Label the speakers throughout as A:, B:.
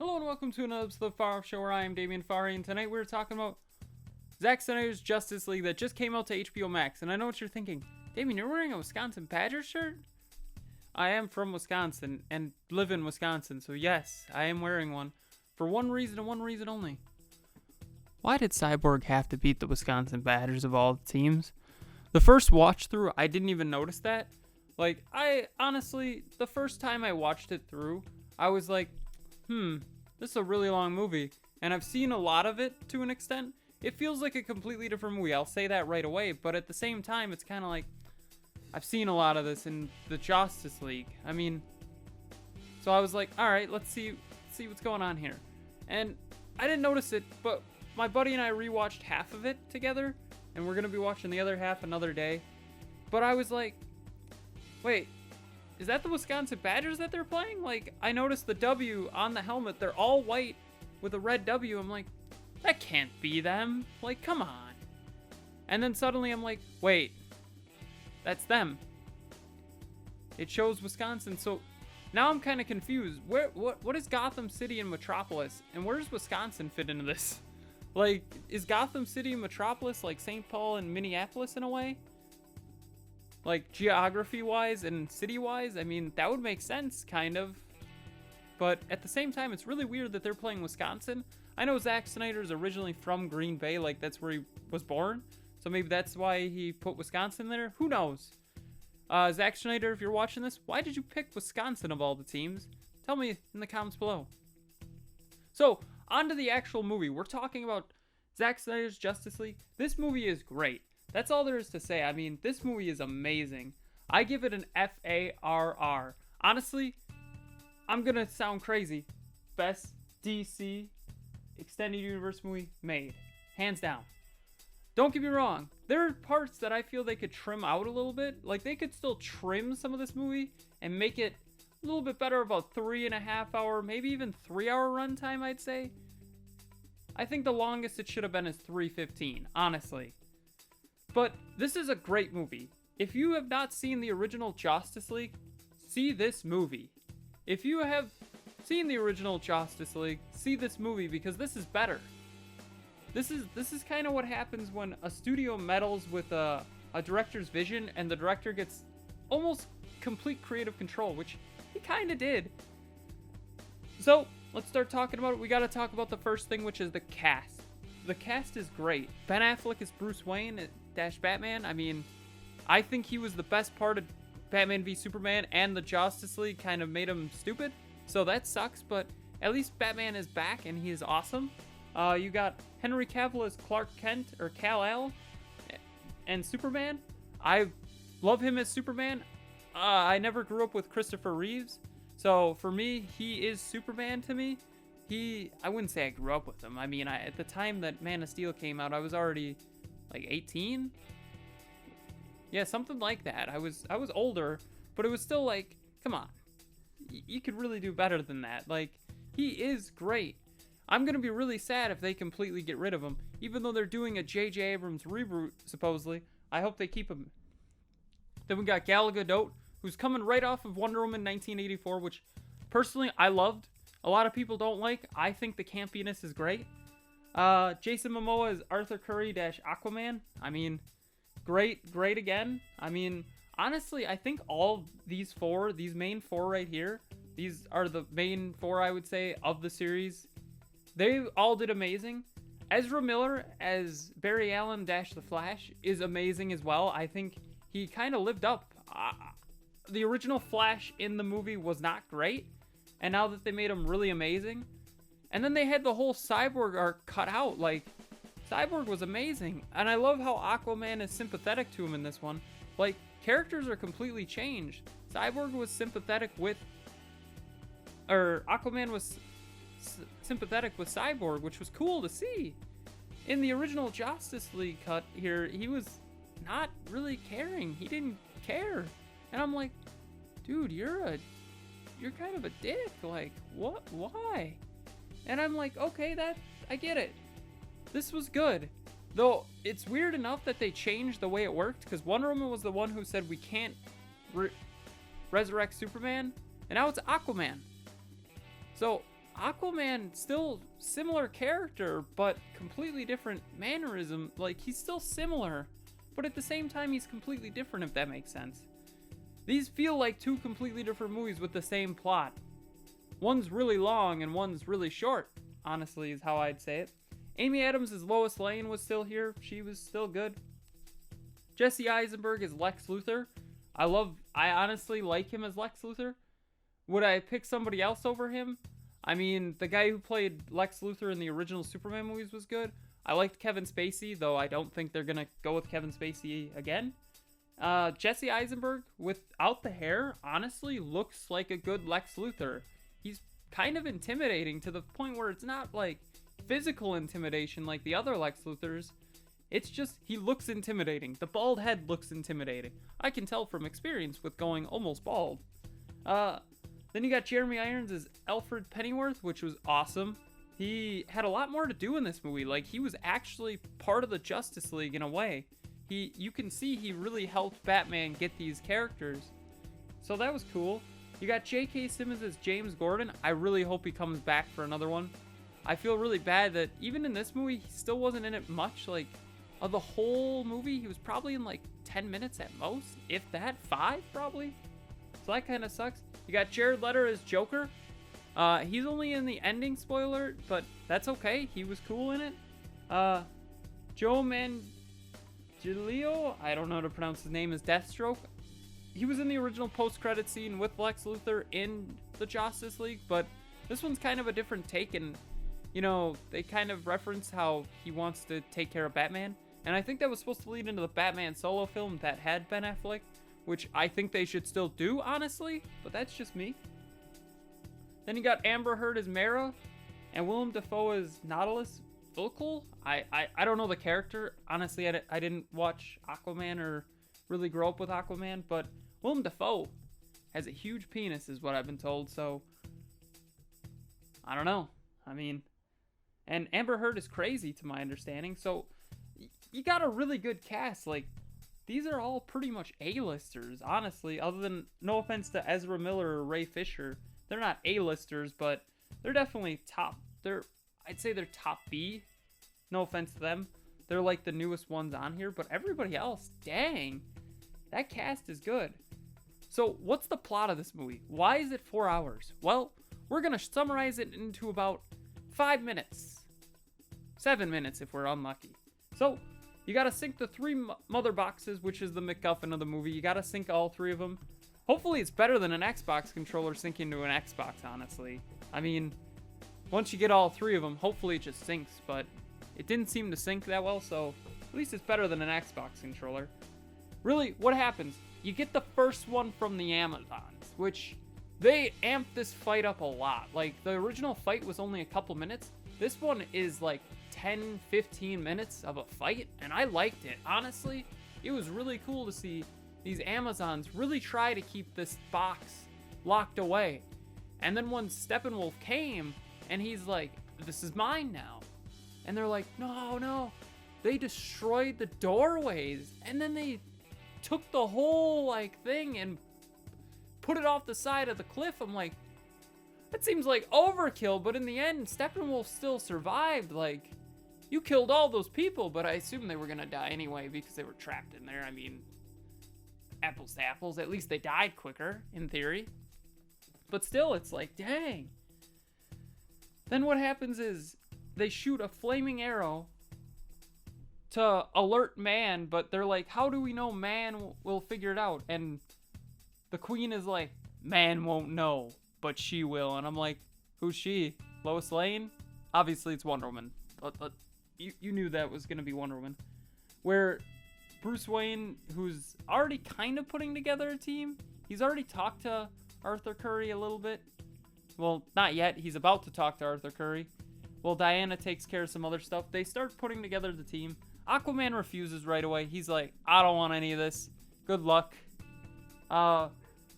A: Hello and welcome to another episode of the Farr Show, where I am Damian Farr, and tonight we're talking about Zack Snyder's Justice League that just came out to HBO Max. And I know what you're thinking, Damian, you're wearing a Wisconsin Badgers shirt? I am from Wisconsin and live in Wisconsin, so yes, I am wearing one for one reason and one reason only. Why did Cyborg have to beat the Wisconsin Badgers of all the teams? The first watch through, I didn't even notice that. Like, I honestly, the first time I watched it through, I was like, this is a really long movie, and I've seen a lot of it to an extent. It feels like a completely different movie, I'll say that right away, but at the same time, it's kind of like, I've seen a lot of this in the Justice League. I mean, so I was like, alright, let's see what's going on here. And I didn't notice it, but my buddy and I rewatched half of it together, and we're going to be watching the other half another day. But I was like, wait, is that the Wisconsin Badgers that they're playing? Like, I noticed the W on the helmet. They're all white with a red W. I'm like, that can't be them. Like, come on. And then suddenly I'm like, wait, that's them. It shows Wisconsin. So now I'm kind of confused. What is Gotham City and Metropolis? And where does Wisconsin fit into this? Like, is Gotham City and Metropolis like St. Paul and Minneapolis in a way? Like, geography-wise and city-wise, I mean, that would make sense, kind of. But at the same time, it's really weird that they're playing Wisconsin. I know Zack Snyder's originally from Green Bay, like, that's where he was born. So maybe that's why he put Wisconsin there. Who knows? Zack Snyder, if you're watching this, why did you pick Wisconsin of all the teams? Tell me in the comments below. So, on to the actual movie. We're talking about Zack Snyder's Justice League. This movie is great. That's all there is to say. I mean, this movie is amazing. I give it an Farr. Honestly, I'm going to sound crazy. Best DC Extended Universe movie made. Hands down. Don't get me wrong. There are parts that I feel they could trim out a little bit. Like, they could still trim some of this movie and make it a little bit better, about 3.5 hour, maybe even 3 hour runtime, I'd say. I think the longest it should have been is 3:15, honestly. But this is a great movie. If you have not seen the original Justice League, see this movie. If you have seen the original Justice League, see this movie, because this is better. This is kind of what happens when a studio meddles with a director's vision and the director gets almost complete creative control, which he kind of did. So, let's start talking about it. We got to talk about the first thing, which is the cast. The cast is great. Ben Affleck is Bruce Wayne -- Batman. I mean, I think he was the best part of Batman v Superman, and the Justice League kind of made him stupid. So that sucks, but at least Batman is back and he is awesome. You got Henry Cavill as Clark Kent, or Kal-El, and Superman. I love him as Superman. I never grew up with Christopher Reeves, so for me, he is Superman to me. I wouldn't say I grew up with him. I mean, at the time that Man of Steel came out, I was already like 18. Yeah, something like that. I was older, but it was still like, come on. You could really do better than that. Like, he is great. I'm going to be really sad if they completely get rid of him, even though they're doing a J.J. Abrams reboot, supposedly. I hope they keep him. Then we got Gal Gadot, who's coming right off of Wonder Woman 1984, which personally I loved. A lot of people don't like. I think the campiness is great. Jason Momoa is Arthur Curry -- Aquaman. I mean, great again. I mean, honestly, I think all these main four right here, these are the main four, I would say, of the series. They all did amazing. Ezra Miller as Barry Allen -- The Flash is amazing as well. I think he kind of lived up. The original Flash in the movie was not great, and now that they made him really amazing. And then they had the whole Cyborg arc cut out. Like, Cyborg was amazing. And I love how Aquaman is sympathetic to him in this one. Like, characters are completely changed. Cyborg was sympathetic with... Aquaman was sympathetic with Cyborg, which was cool to see. In the original Justice League cut here, he was not really caring. He didn't care. And I'm like, dude, you're kind of a dick. Like, what? Why? And I'm like, okay, I get it. This was good. Though, it's weird enough that they changed the way it worked, because Wonder Woman was the one who said we can't resurrect Superman, and now it's Aquaman. So, Aquaman, still similar character, but completely different mannerism. Like, he's still similar, but at the same time, he's completely different, if that makes sense. These feel like two completely different movies with the same plot. One's really long and one's really short, honestly, is how I'd say it. Amy Adams as Lois Lane was still here. She was still good. Jesse Eisenberg as Lex Luthor. I honestly like him as Lex Luthor. Would I pick somebody else over him? I mean, the guy who played Lex Luthor in the original Superman movies was good. I liked Kevin Spacey, though I don't think they're going to go with Kevin Spacey again. Jesse Eisenberg, without the hair, honestly looks like a good Lex Luthor. He's kind of intimidating to the point where it's not like physical intimidation like the other Lex Luthors. It's just, he looks intimidating. The bald head looks intimidating. I can tell from experience with going almost bald. Then you got Jeremy Irons as Alfred Pennyworth, which was awesome. He had a lot more to do in this movie. Like, he was actually part of the Justice League in a way. You can see he really helped Batman get these characters. So that was cool. You got J.K. Simmons as James Gordon. I really hope he comes back for another one. I feel really bad that even in this movie, he still wasn't in it much. Like, of the whole movie, he was probably in like 10 minutes at most, if that, 5 probably. So that kind of sucks. You got Jared Leto as Joker. He's only in the ending, spoiler, but that's okay. He was cool in it. Joe Manganiello, I don't know how to pronounce his name, as Deathstroke. He was in the original post-credit scene with Lex Luthor in the Justice League, but this one's kind of a different take, and, you know, they kind of reference how he wants to take care of Batman. And I think that was supposed to lead into the Batman solo film that had Ben Affleck, which I think they should still do, honestly, but that's just me. Then you got Amber Heard as Mara, and Willem Dafoe as Nautilus Vulcal. I don't know the character. Honestly, I didn't watch Aquaman or really grow up with Aquaman, but Willem Dafoe has a huge penis, is what I've been told, so I don't know. I mean, and Amber Heard is crazy, to my understanding, so you got a really good cast. Like, these are all pretty much A-listers, honestly, other than, no offense to Ezra Miller or Ray Fisher. They're not A-listers, but they're definitely top. I'd say they're top B. No offense to them. They're like the newest ones on here, but everybody else, dang, that cast is good. So what's the plot of this movie? Why is it 4 hours? Well, we're going to summarize it into about 5 minutes. 7 minutes if we're unlucky. So you got to sync the 3 mother boxes, which is the MacGuffin of the movie. You got to sync all 3 of them. Hopefully it's better than an Xbox controller syncing to an Xbox, honestly. I mean, once you get all 3 of them, hopefully it just syncs, but it didn't seem to sync that well, so at least it's better than an Xbox controller. Really, what happens? You get the first one from the Amazons, which they amped this fight up a lot. Like, the original fight was only a couple minutes. This one is like 10, 15 minutes of a fight, and I liked it. Honestly, it was really cool to see these Amazons really try to keep this box locked away. And then when Steppenwolf came, and he's like, this is mine now. And they're like, no. They destroyed the doorways, and then they took the whole, like, thing and put it off the side of the cliff. I'm like, that seems like overkill, but in the end, Steppenwolf still survived. Like, you killed all those people, but I assume they were gonna die anyway because they were trapped in there. I mean, apples to apples, at least they died quicker, in theory. But still, it's like, dang. Then what happens is they shoot a flaming arrow to alert Man, but they're like, how do we know Man will figure it out? And the queen is like, Man won't know, but she will. And I'm like, who's she? Lois Lane? Obviously it's Wonder Woman. You knew that was going to be Wonder Woman. Where Bruce Wayne, who's already kind of putting together a team, he's already talked to Arthur Curry a little bit. Well, not yet. He's about to talk to Arthur Curry. Well, Diana takes care of some other stuff. They start putting together the team. Aquaman refuses right away. He's like, I don't want any of this. Good luck.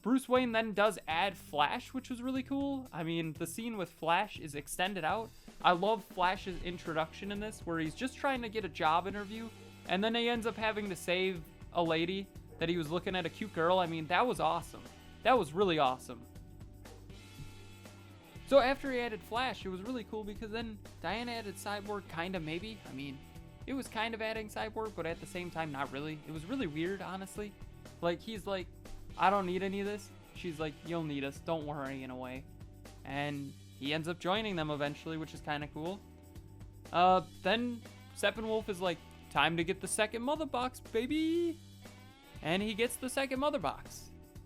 A: Bruce Wayne then does add Flash, which was really cool. I mean, the scene with Flash is extended out. I love Flash's introduction in this, where he's just trying to get a job interview, and then he ends up having to save a lady that he was looking at, a cute girl. I mean, that was awesome. That was really awesome. So after he added Flash, it was really cool because then Diana added Cyborg, kinda, maybe. I mean, it was kind of adding Cyborg, but at the same time, not really. It was really weird, honestly. Like, he's like, I don't need any of this. She's like, you'll need us, don't worry, in a way. And he ends up joining them eventually, which is kind of cool. Then Steppenwolf is like, time to get the second mother box, baby. And he gets the second mother box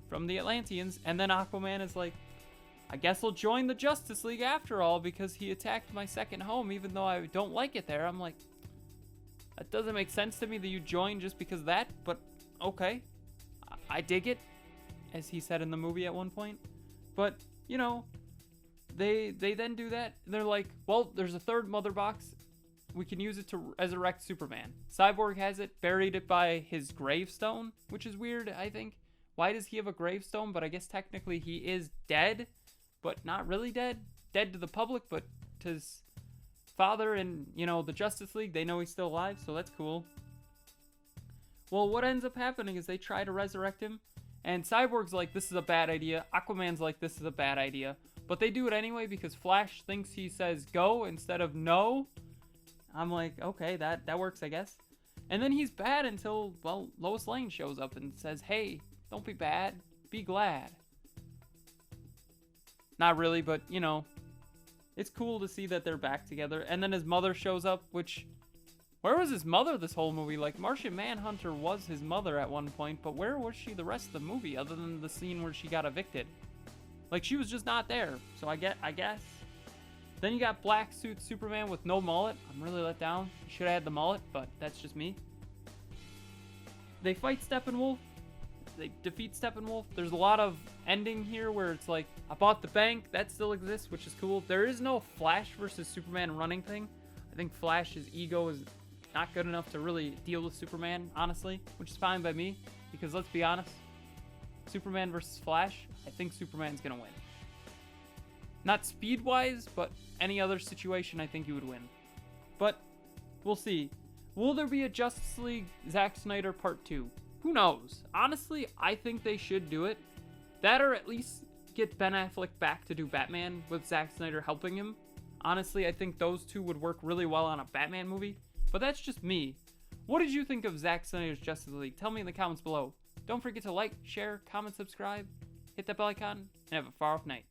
A: from the Atlanteans. And then Aquaman is like, I guess I'll join the Justice League after all because he attacked my second home, even though I don't like it there. I'm like, that doesn't make sense to me that you join just because of that, but okay. I dig it, as he said in the movie at one point. But, you know, they then do that. They're like, well, there's a third mother box. We can use it to resurrect Superman. Cyborg has it, buried it by his gravestone, which is weird, I think. Why does he have a gravestone? But I guess technically he is dead, but not really dead. Dead to the public, but to his father and, you know, the Justice League, they know he's still alive, so that's cool. Well, what ends up happening is they try to resurrect him, and Cyborg's like, this is a bad idea. Aquaman's like, this is a bad idea. But they do it anyway because Flash thinks he says go instead of no. I'm like, okay, that works, I guess. And then he's bad until, well, Lois Lane shows up and says, hey, don't be bad, be glad. Not really, but, you know, it's cool to see that they're back together. And then his mother shows up, which... Where was his mother this whole movie? Like, Martian Manhunter was his mother at one point, but where was she the rest of the movie, other than the scene where she got evicted? Like, she was just not there, so I guess. Then you got Black Suit Superman with no mullet. I'm really let down. He should have had the mullet, but that's just me. They fight Steppenwolf. They defeat Steppenwolf. There's a lot of ending here where it's like, I bought the bank. That still exists, which is cool. There is no Flash versus Superman running thing. I think Flash's ego is not good enough to really deal with Superman, honestly, which is fine by me, because let's be honest, Superman versus Flash, I think Superman's gonna win. Not speed-wise, but any other situation, I think he would win. But we'll see. Will there be a Justice League Zack Snyder Part 2? Who knows? Honestly, I think they should do it. That, or at least get Ben Affleck back to do Batman with Zack Snyder helping him. Honestly, I think those two would work really well on a Batman movie. But that's just me. What did you think of Zack Snyder's Justice League? Tell me in the comments below. Don't forget to like, share, comment, subscribe, hit that bell icon, and have a far off night.